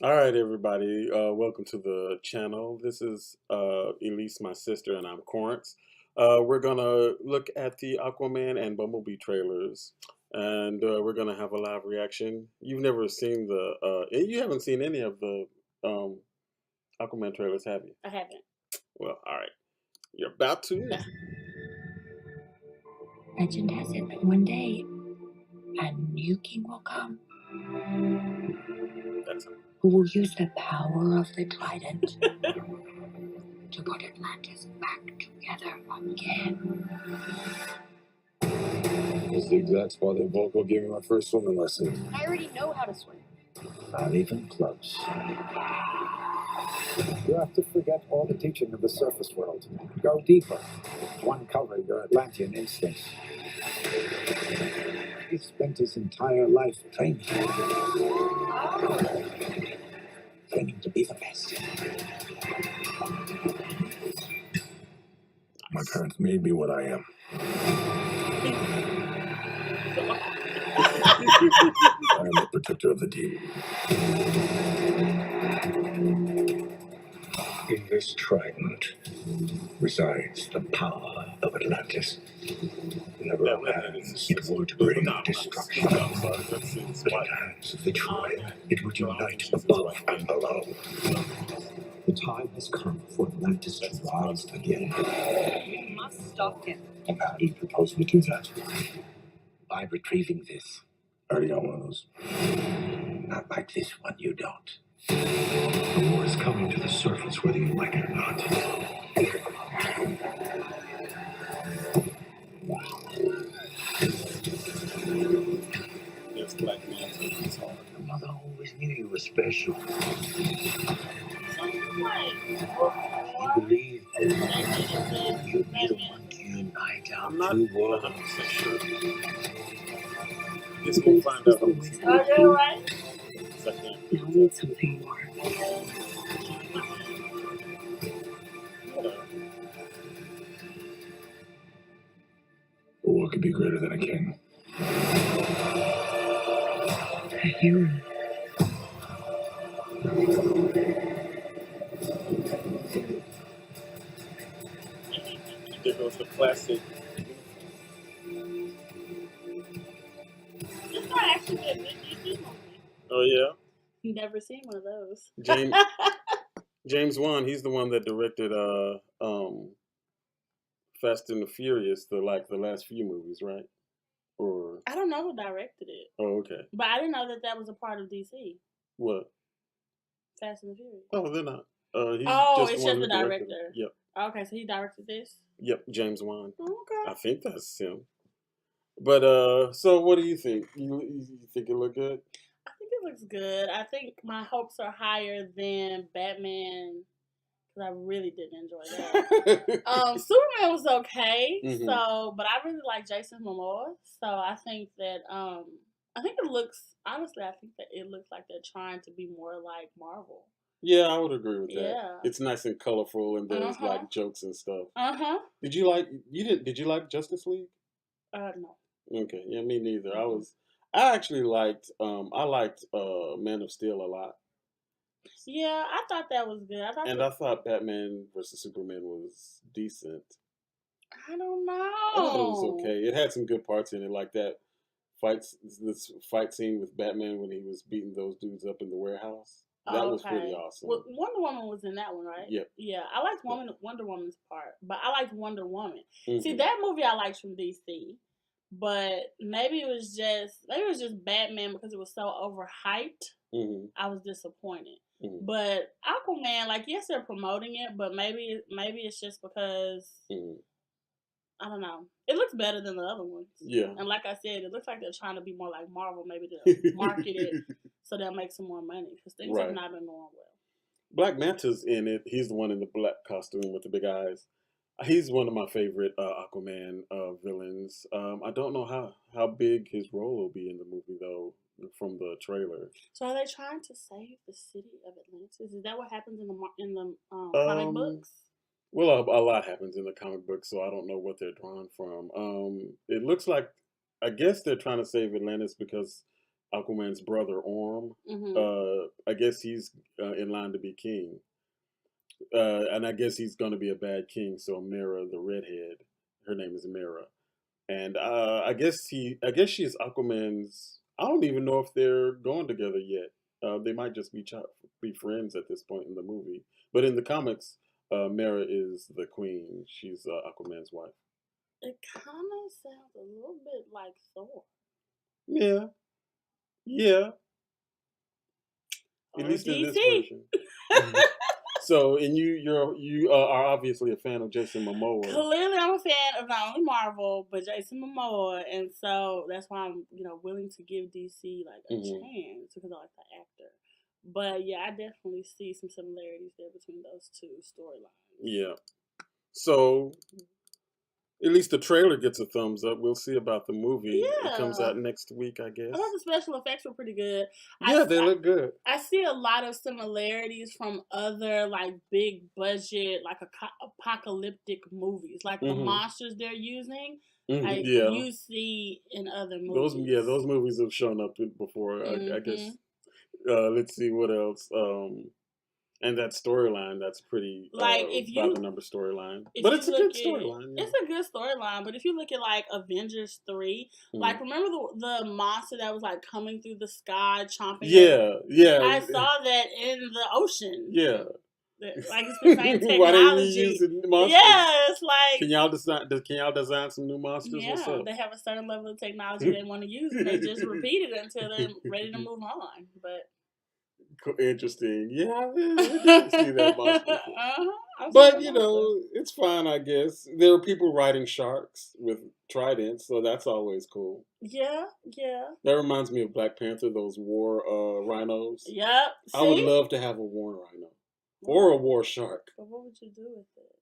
All right, everybody. Welcome to the channel. This is Elise, my sister, and I'm Corrance. We're gonna look at the Aquaman and Bumblebee trailers, and we're gonna have a live reaction. You've never seen you haven't seen any of the um, Aquaman trailers, have you? I haven't. Well, all right. You're about to. No. Legend has it that one day a new king will come That's who will use the power of the trident to put Atlantis back together again. That's the exact spot that Volko gave me my first swimming lesson. I already know how to swim. Not even close. You have to forget all the teaching of the surface world. Go deeper. Uncover your Atlantean instincts. He spent his entire life training. Training to be the best. My parents made me what I am. I am the protector of the deep. In this trident resides the power of Atlantis. Never a hands it would bring destruction. But in the hands of the tribe, it would unite above and below. The time has come for Atlantis to rise again. You must stop him. And how do you propose we do that? By retrieving this. I already got one of those. Not like this one, you don't. The war is coming to the surface whether you like it or not. There's Black Man. Your mother always knew you were special. You believe you'd be the one to unite our I'm not two worlds. 100% sure. Guess we'll find out. Are you right? Second. Now we need something more. What could be greater than a king? A hero. There goes the classic. It's not actually a good DC movie. Oh yeah, Never seen one of those. James James Wan. He's the one that directed Fast and the Furious, the last few movies, right? Or I don't know who directed it, oh okay. but I didn't know that was a part of DC. What? Fast and the Furious. Oh, they're not. He's It's one just who the directed it. director. Yep. Okay, so he directed this. Yep. James Wan. Okay. I think that's him. But so what do you think? You think it look good? I think it looks good. I think my hopes are higher than Batman because I really didn't enjoy that. Superman was okay, Mhm. so but I really like Jason Momoa, so I think that I think it looks honestly. I think that it looks like they're trying to be more like Marvel. Yeah, I would agree with that. Yeah. It's nice and colorful, and there's Uh-huh. like jokes and stuff. Did Did you like Justice League? No. Okay, yeah, me neither. I actually I liked Man of Steel a lot, Yeah, I thought that was good. and I thought Batman versus Superman was decent. I don't know. I thought it was okay. It had some good parts in it, like this fight scene with Batman when he was beating those dudes up in the warehouse. That was pretty awesome. Well, Wonder Woman was in that one, right? Yep. Yeah, I liked Wonder Woman's part, but I liked Wonder Woman. Mhm. See, that movie I liked from DC, but maybe it was just Batman because it was so overhyped. Mhm. I was disappointed. Mhm. But Aquaman, like yes, they're promoting it, but maybe it's just because Mhm. I don't know. It looks better than the other ones. Yeah. And like I said, it looks like they're trying to be more like Marvel. Maybe to market it so they'll make some more money because things have Right. not been going well. Black Manta's in it. He's the one in the black costume with the big eyes. He's one of my favorite Aquaman villains. I don't know how big his role will be in the movie though, from the trailer. So are they trying to save the city of Atlantis? Is that what happens in the comic books? Well, a lot happens in the comic book, so I don't know what they're drawn from. It looks like, I guess they're trying to save Atlantis because Aquaman's brother Orm, Mm-hmm. I guess he's in line to be king, and I guess he's going to be a bad king. So Mera, the redhead, her name is Mera, and I guess she's Aquaman's. I don't even know if they're going together yet. They might just be friends at this point in the movie. But in the comics, Mera is the queen. She's Aquaman's wife. It kind of sounds a little bit like Thor. Yeah, yeah. At Or least in this DC. version. Mhm. So, and you are obviously a fan of Jason Momoa. Clearly, I'm a fan of not only Marvel but Jason Momoa, and so that's why I'm willing to give DC like a chance because I like the actor. But yeah, I definitely see some similarities there between those two storylines. Yeah. So, at least the trailer gets a thumbs up. We'll see about the movie. Yeah. It comes out next week, I guess. I thought the special effects were pretty good. Yeah, they look good. I see a lot of similarities from other like big budget, like apocalyptic movies, like the monsters they're using. Like you see in other movies. Those movies have shown up before. I guess. Let's see what else. And that storyline, that's pretty like if you by the number storyline. But it's a good storyline. It's a good storyline. But if you look at like Avengers 3, like remember the monster that was like coming through the sky chomping? Yeah. I saw that in the ocean. Yeah. Like it's the same technology. Why didn't you use monsters? Yeah, it's like Can y'all design some new monsters? Yeah, What's up? they have a certain level of technology they want to use, and they just repeat it until they're ready to move on. But interesting. Yeah, I didn't see that monster. But it's fine, I guess. There are people riding sharks with tridents, so that's always cool. Yeah. That reminds me of Black Panther, those war rhinos. Yep. See? I would love to have a war rhino. Or a war shark. But what would you do with it?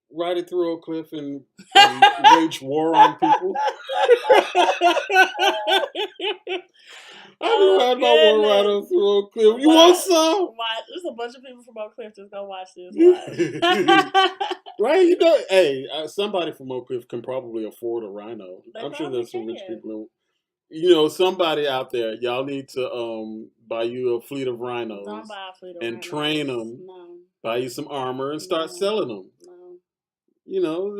Ride it through a cliff and wage war on people. I'm riding my war rhino through Oak Cliff. You want some? Watch. There's a bunch of people from Oak Cliff just go watch this. Right? Hey, somebody from Oak Cliff can probably afford a rhino. I'm sure there's some rich people. Somebody out there, y'all need to buy you a fleet of rhinos. Don't buy a fleet of and rhinos. train them. No. Buy you some armor and start selling them. No.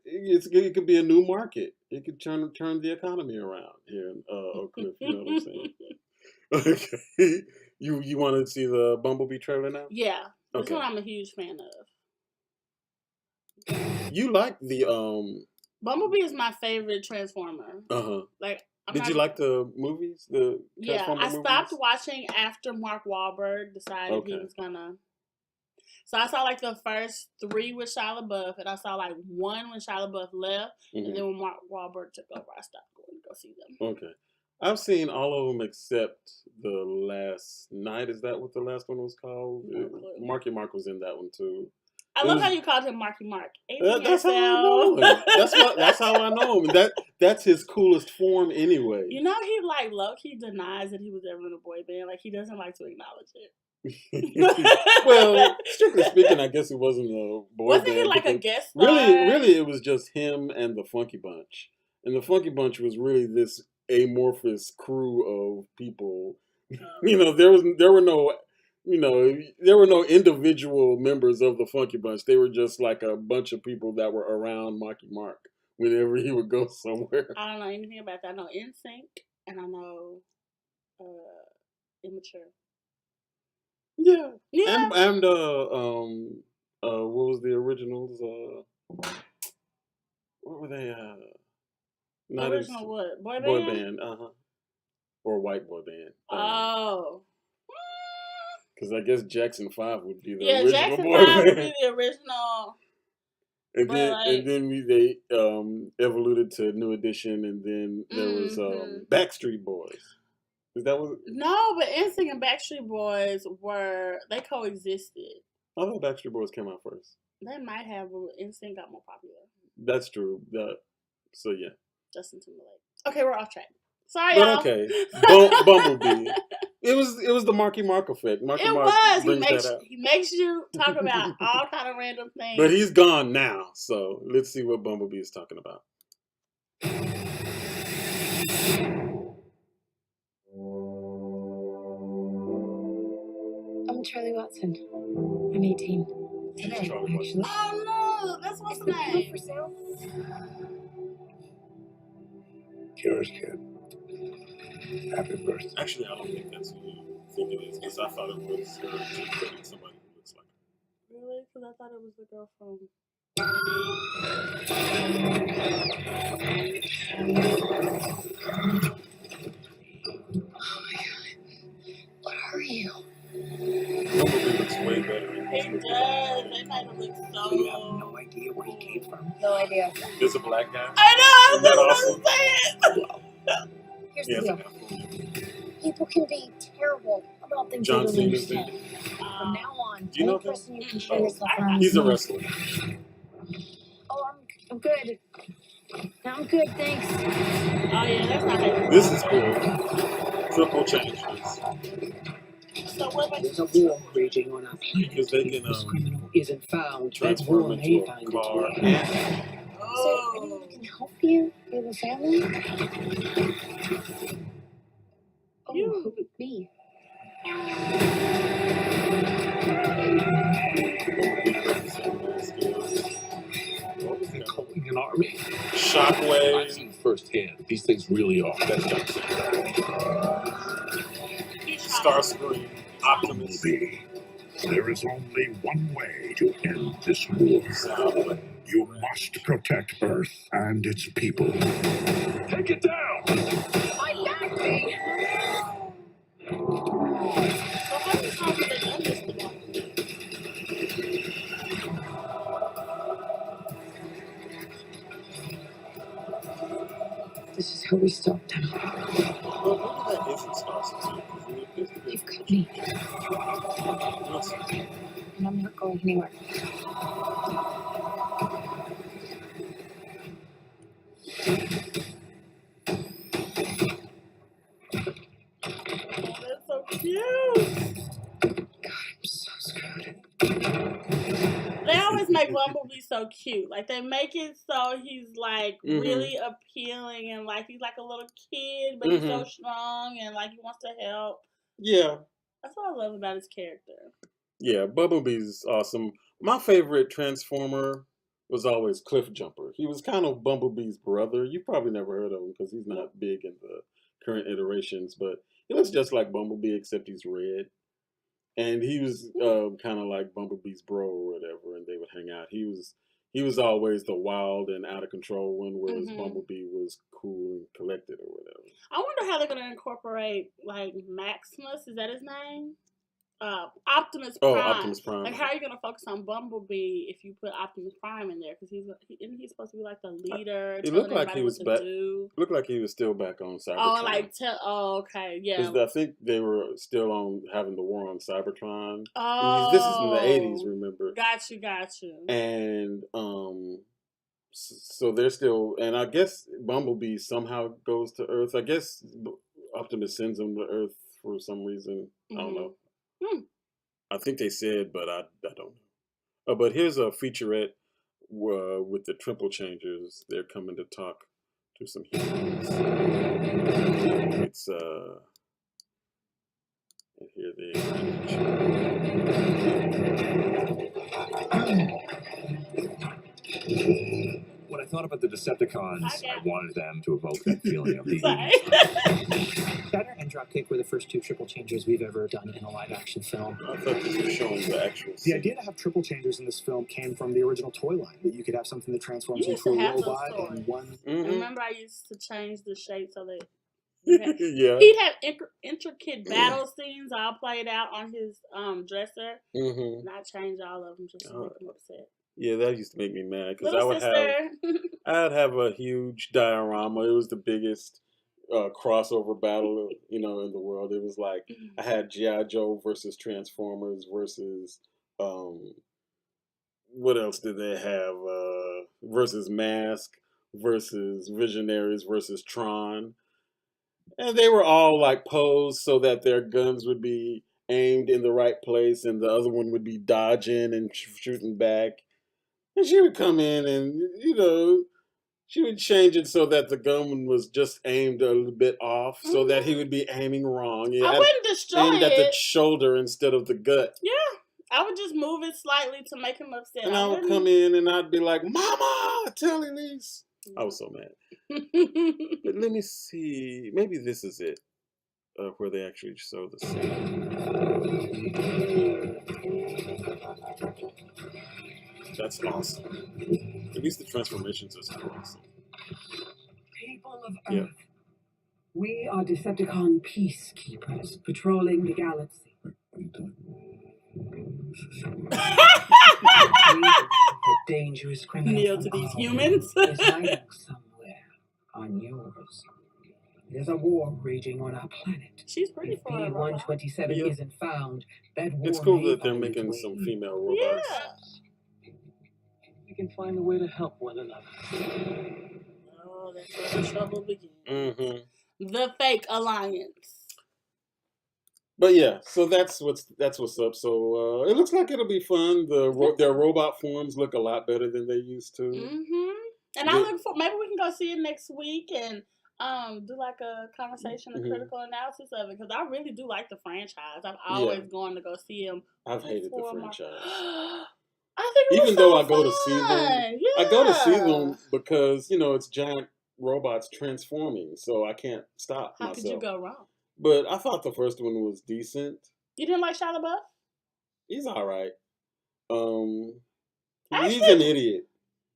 It could be a new market. It could turn the economy around here in Oak Cliff. You know what I'm saying? Okay. You want to see the Bumblebee trailer now? Yeah. This Okay. one I'm a huge fan of. You like the Bumblebee is my favorite Transformer. Like. Did you like the movies? I stopped watching after Mark Wahlberg decided he was gonna. So I saw like the first 3 with Shia LaBeouf, and I saw like 1 when Shia LaBeouf left, and then when Mark Wahlberg took over, I stopped going to go see them. Okay, I've seen all of them except The Last Night. Is that what the last one was called? Marky Mark was in that one too. I love how you called him Marky Mark. That's how I know him. That's how I know him. That's his coolest form anyway. He like low-key denies that he was ever in a boy band. Like he doesn't like to acknowledge it. Well, strictly speaking, I guess it wasn't a boy band. Wasn't he like a guest star? Really, it was just him and the Funky Bunch. And the Funky Bunch was really this amorphous crew of people. There were no individual members of the Funky Bunch. They were just like a bunch of people that were around Marky Mark whenever he would go somewhere. I don't know anything about that. I know NSYNC and I know Immature. Yeah. And what was the originals? What were they? Original what? Boy band? Boy band, or white boy band. Oh. Because I guess Jackson 5 would be the original Jackson boy 5 band. would be the original. And then they evoluted to New Edition, and then there was Backstreet Boys. Is that what? No, but NSYNC and Backstreet Boys they coexisted. I thought Backstreet Boys came out first. They might have, but NSYNC got more popular. That's true. So yeah. Justin Timberlake. Okay, we're off track. Sorry, but y'all. Okay, Bumblebee. It was the Marky Mark effect. He makes you talk about all kind of random things. But he's gone now, so let's see what Bumblebee is talking about. I'm Charlie Watson. I'm 18. Today, actually. Oh no, that's what's the name. For sale? Yours, kid. Happy birthday. Actually, I don't think that's who you think it is, because I thought it was her just dating somebody who looks like her. Really? Because I thought it was the girl from. What are you? Bumblebee looks way better in this It movie. does. They made him look so. You have no idea where he came from. No idea. There's a black guy. I Isn't know. that That's awesome? what I'm saying. Here's He the has deal. an afro. People can be terrible about things John they don't Cena's understand. in. From now on, Do you know any him? person you compare yourself around He's a is me. wrestler. Oh, I'm good. I'm good, thanks. Oh yeah, that's not it. This is cool. Triple changes. So what makes There's a war raging on our planet. Because they If this can criminal isn't found, that transform war into may a find its car. way. Is there anyone who can help you? You have a family? Oh, You. me. They're calling an army. I've Shockwave. seen firsthand. These things really are. That's Johnson. Starscream. Optimus. Bumblebee. There is only one way to end this war. Soundwave. You must protect Earth and its people. Take it down! My back, me. So how many times have they done this before? This is how we stop them. Well, maybe that isn't Starscream. You've got me, What's and I'm not going anywhere. Oh, that's so cute. I'm so screwed. They always make Bumblebee so cute. Like they make it so he's like really appealing and like he's like a little kid, but he's so strong and like he wants to help. Yeah. That's what I love about his character. Yeah, Bumblebee's awesome. My favorite Transformer was always Cliff Jumper. He was kind of Bumblebee's brother. You probably never heard of him because he's not big in the current iterations, but he looks just like Bumblebee except he's red. And he was kind of like Bumblebee's bro or whatever, and they would hang out. He was always the wild and out of control one, whereas Bumblebee was cool and collected or whatever. I wonder how they're gonna incorporate like Maximus. Is that his name? Optimus Prime. Oh, Optimus Prime. Like, how are you gonna focus on Bumblebee if you put Optimus Prime in there? Because isn't he supposed to be like the leader? It looked like he was back. Looked like he was still back on Cybertron. Oh, like okay, yeah. Because I think they were still on having the war on Cybertron. Oh, this is in the 80s, remember? Got you. And so they're still, and I guess Bumblebee somehow goes to Earth. I guess Optimus sends him to Earth for some reason. I don't know. I think they said, but I don't know. But here's a featurette with the Triple Changers. They're coming to talk to some humans. It's and here they. When I thought about the Decepticons, I wanted them to evoke that feeling of the Shatter and Dropkick were the first two triple changers we've ever done in a live-action film. I thought this was showing the actual The idea to have triple changers in this film came from the original toy line, that you could have something that transforms into a robot and one. Remember, I used to change the shape so that yeah, he'd have intricate battle scenes all played out on his dresser, and I changed all of them just to make him upset. Yeah, that used to make me mad because I'd have a huge diorama. It was the biggest crossover battle, in the world. It was like I had G.I. Joe versus Transformers versus what else did they have? Versus Mask versus Visionaries versus Tron, and they were all like posed so that their guns would be aimed in the right place, and the other one would be dodging and shooting back. And she would come in and, She would change it so that the gun was just aimed a little bit off, so that he would be aiming wrong. I wouldn't destroy aimed it. at the shoulder instead of the gut. Yeah, I would just move it slightly to make him upset. And I would come in and I'd be like, "Mama, tell Elise." I was so mad. But let me see. Maybe this is it, where they actually show the scene. That's awesome. At least the transformations are still awesome. People of Earth, we are Decepticon peacekeepers patrolling the galaxy. We believe that dangerous criminals to these humans is hiding somewhere on yours. There's a war raging on our planet. She's pretty if far. B-127 isn't found, that war It's cool that they're making some female robots. Yeah. We can find a way to help one another. Oh, that's where the trouble begins. Mm-hmm. The fake alliance. But yeah, so that's what's up. So it looks like it'll be fun. Their robot forms look a lot better than they used to. Mm-hmm. And I look for, maybe we can go see it next week and do like a conversation, a critical analysis of it, because I really do like the franchise. I've always gone to go see them. I've hated the franchise. I think it was even though I go to see them, yeah. I go to see them because it's giant robots transforming, so I can't stop myself. How could you go wrong? But I thought the first one was decent. You didn't like Shia LaBeouf? He's all right. He's an idiot.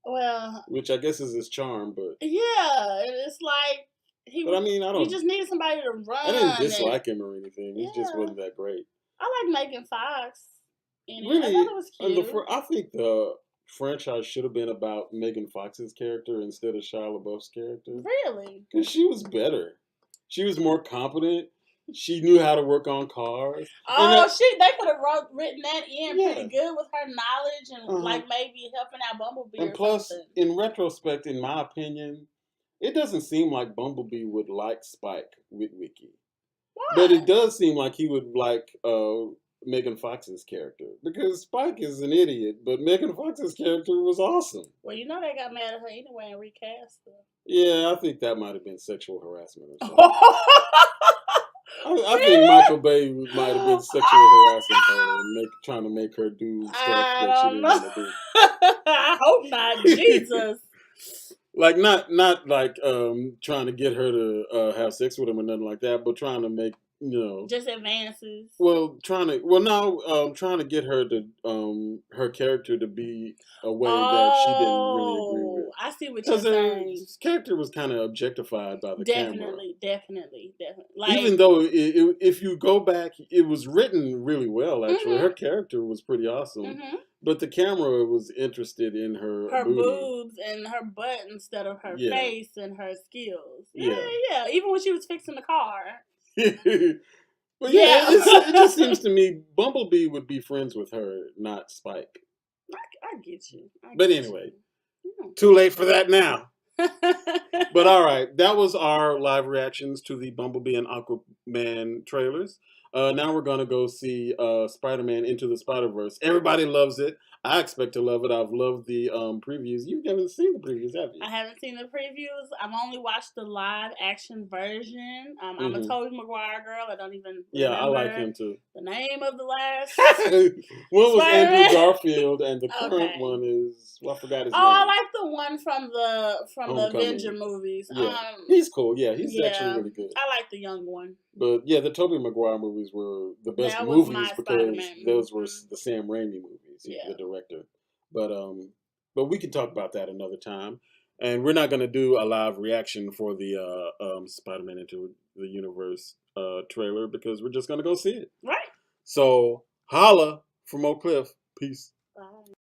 Well, which I guess is his charm, but yeah, it's like But I mean, he just needed somebody to run. I didn't dislike him or anything. He just wasn't that great. I like Megan Fox. Really, I thought it was cute. I think the franchise should have been about Megan Fox's character instead of Shia LaBeouf's character. Really? Because she was better. She was more competent. She knew how to work on cars. Oh, they could have written that in pretty good with her knowledge and like maybe helping out Bumblebee. And plus, in retrospect, in my opinion, it doesn't seem like Bumblebee would like Spike Witwicky. Why? But it does seem like he would like Megan Fox's character, because Spike is an idiot, but Megan Fox's character was awesome. Well, they got mad at her anyway and recast her. Yeah, I think that might have been sexual harassment or something. I think Michael Bay might have been sexually harassing her and trying to make her do stuff that she didn't want to do. I hope not. Jesus. Like not like trying to get her to have sex with him or nothing like that, but trying to make just advances. Well, trying to get her to her character to be a way that she didn't really agree with. I see what you're saying. His character was kind of objectified by the camera. Definitely. Like, even though if you go back, it was written really well. Actually, her character was pretty awesome. But the camera was interested in her boobs and her butt instead of her face and her skills. Yeah. Even when she was fixing the car. But it just seems to me Bumblebee would be friends with her, not Spike. I get you. But anyway, too late for that now. But all right, that was our live reactions to the Bumblebee and Aquaman trailers. Now we're going to go see Spider-Man Into the Spider-Verse. Everybody loves it. I expect to love it. I've loved the previews. You haven't seen the previews, have you? I haven't seen the previews. I've only watched the live action version. I'm a Tobey Maguire girl. I don't even remember I like him too. The name of the last one was Andrew Garfield, and the current one is I forgot his name. I like the one from the Avenger movies. Yeah. He's cool. Yeah, he's actually really good. I like the young one. But yeah, the Tobey Maguire movies were the best movies because those were the Sam Raimi movies. The director. But we can talk about that another time. And we're not going to do a live reaction for the Spider-Man Into the Universe trailer because we're just going to go see it. Right. So holla from Oak Cliff. Peace.